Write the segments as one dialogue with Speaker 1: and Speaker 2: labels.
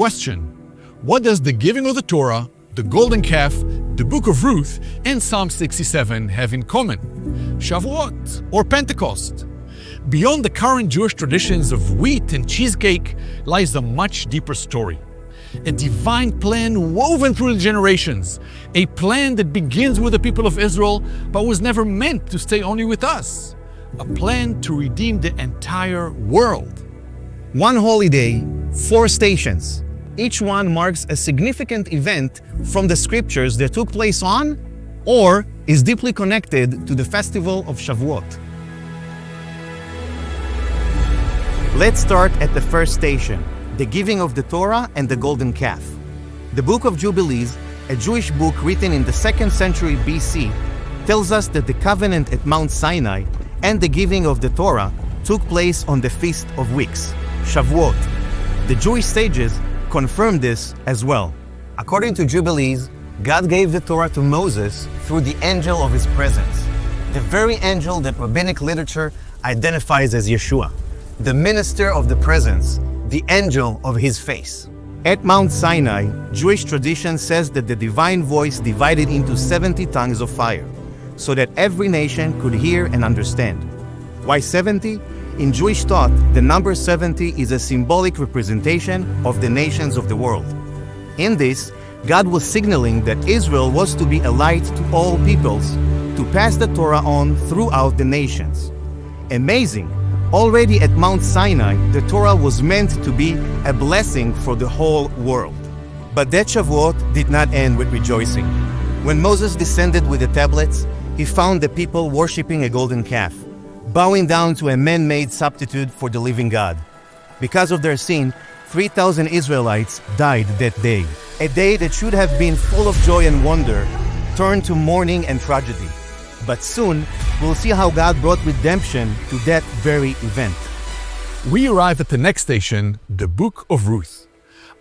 Speaker 1: question: what does the giving of the Torah, the golden calf, the book of Ruth, and Psalm 67 have in common? Shavuot or Pentecost? Beyond the current Jewish traditions of wheat and cheesecake lies a much deeper story. A divine plan woven through the generations. A plan that begins with the people of Israel, but was never meant to stay only with us. A plan to redeem the entire world.
Speaker 2: One holy day, 4 stations. Each one marks a significant event from the scriptures that took place on or is deeply connected to the festival of Shavuot. Let's start at the first station, the giving of the Torah and the golden calf. The Book of Jubilees, a Jewish book written in the 2nd century BC, tells us that the covenant at Mount Sinai and the giving of the Torah took place on the Feast of Weeks, Shavuot. The Jewish sages confirm this as well. According to Jubilees, God gave the Torah to Moses through the angel of his presence, the very angel that rabbinic literature identifies as Yeshua, the minister of the presence, the angel of his face. At Mount Sinai, Jewish tradition says that the divine voice divided into 70 tongues of fire, so that every nation could hear and understand. Why 70? In Jewish thought, the number 70 is a symbolic representation of the nations of the world. In this, God was signaling that Israel was to be a light to all peoples, to pass the Torah on throughout the nations. Amazing! Already at Mount Sinai, the Torah was meant to be a blessing for the whole world. But that Shavuot did not end with rejoicing. When Moses descended with the tablets, he found the people worshipping a golden calf, bowing down to a man-made substitute for the living God. Because of their sin, 3,000 Israelites died that day. A day that should have been full of joy and wonder turned to mourning and tragedy. But soon, we'll see how God brought redemption to that very event.
Speaker 1: We arrive at the next station, the book of Ruth.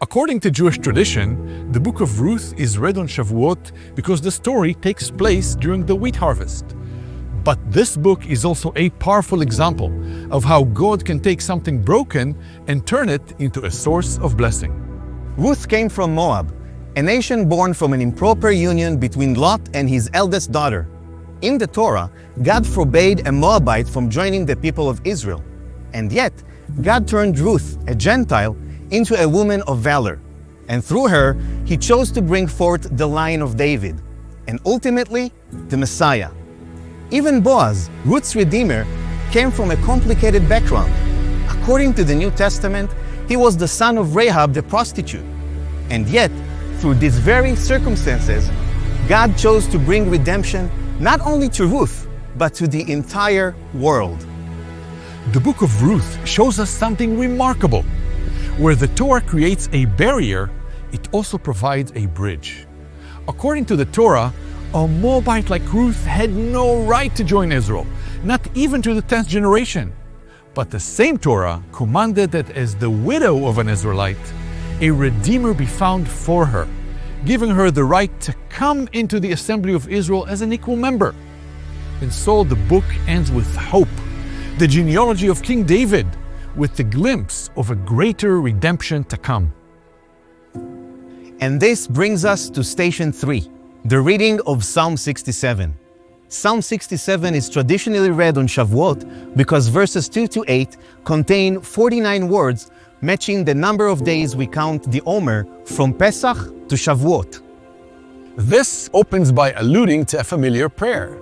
Speaker 1: According to Jewish tradition, the book of Ruth is read on Shavuot because the story takes place during the wheat harvest. But this book is also a powerful example of how God can take something broken and turn it into a source of blessing.
Speaker 2: Ruth came from Moab, a nation born from an improper union between Lot and his eldest daughter. In the Torah, God forbade a Moabite from joining the people of Israel. And yet, God turned Ruth, a Gentile, into a woman of valor. And through her, He chose to bring forth the line of David, and ultimately, the Messiah. Even Boaz, Ruth's redeemer, came from a complicated background. According to the New Testament, he was the son of Rahab the prostitute. And yet, through these very circumstances, God chose to bring redemption not only to Ruth, but to the entire world.
Speaker 1: The book of Ruth shows us something remarkable. Where the Torah creates a barrier, it also provides a bridge. According to the Torah, a Moabite like Ruth had no right to join Israel, not even to the 10th generation. But the same Torah commanded that as the widow of an Israelite, a redeemer be found for her, giving her the right to come into the assembly of Israel as an equal member. And so the book ends with hope, the genealogy of King David, with the glimpse of a greater redemption to come.
Speaker 2: And this brings us to Station 3, the reading of Psalm 67. Psalm 67 is traditionally read on Shavuot because verses 2 to 8 contain 49 words matching the number of days we count the Omer from Pesach to Shavuot.
Speaker 1: This opens by alluding to a familiar prayer.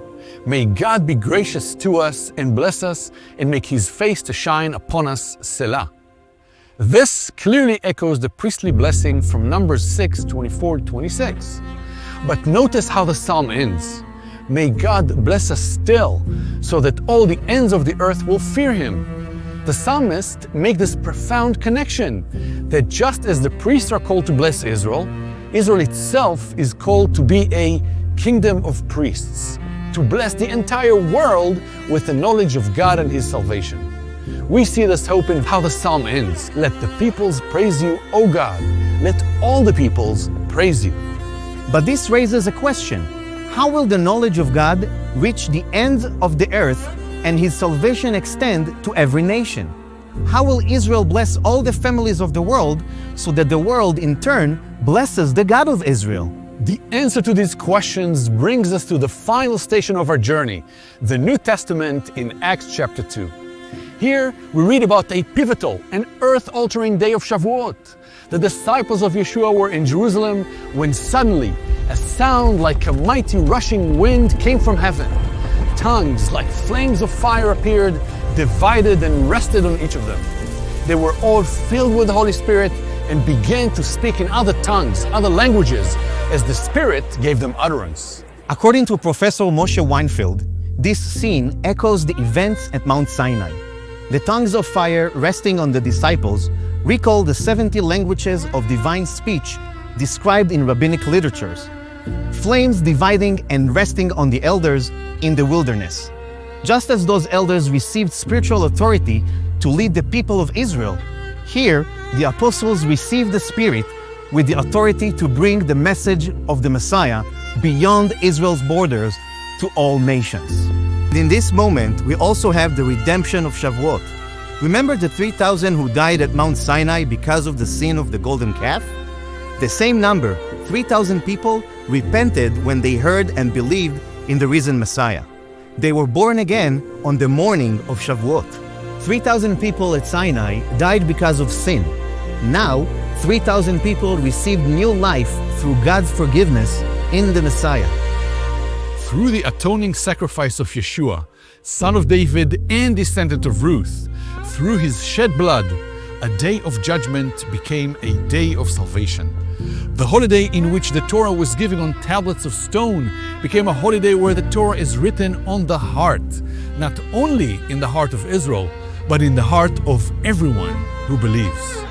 Speaker 1: May God be gracious to us and bless us and make His face to shine upon us, Selah. This clearly echoes the priestly blessing from Numbers 6:24-26. But notice how the psalm ends. May God bless us still, so that all the ends of the earth will fear Him. The psalmist makes this profound connection that just as the priests are called to bless Israel, Israel itself is called to be a kingdom of priests, to bless the entire world with the knowledge of God and His salvation. We see this hope in how the psalm ends. Let the peoples praise you, O God. Let all the peoples praise you.
Speaker 2: But this raises a question. How will the knowledge of God reach the ends of the earth and His salvation extend to every nation? How will Israel bless all the families of the world so that the world in turn blesses the God of Israel?
Speaker 1: The answer to these questions brings us to the final station of our journey, the New Testament in Acts chapter 2. Here we read about a pivotal and earth-altering day of Shavuot. The disciples of Yeshua were in Jerusalem when suddenly a sound like a mighty rushing wind came from heaven. Tongues like flames of fire appeared, divided and rested on each of them. They were all filled with the Holy Spirit and began to speak in other tongues, other languages, as the Spirit gave them utterance.
Speaker 2: According to Professor Moshe Weinfeld, this scene echoes the events at Mount Sinai. The tongues of fire resting on the disciples recall the 70 languages of divine speech described in rabbinic literatures. Flames dividing and resting on the elders in the wilderness. Just as those elders received spiritual authority to lead the people of Israel, here the apostles received the Spirit with the authority to bring the message of the Messiah beyond Israel's borders to all nations. In this moment, we also have the redemption of Shavuot. Remember the 3,000 who died at Mount Sinai because of the sin of the golden calf? The same number, 3,000 people, repented when they heard and believed in the risen Messiah. They were born again on the morning of Shavuot. 3,000 people at Sinai died because of sin. Now, 3,000 people received new life through God's forgiveness in the Messiah.
Speaker 1: Through the atoning sacrifice of Yeshua, son of David and descendant of Ruth, through his shed blood, a day of judgment became a day of salvation. The holiday in which the Torah was given on tablets of stone became a holiday where the Torah is written on the heart, not only in the heart of Israel, but in the heart of everyone who believes.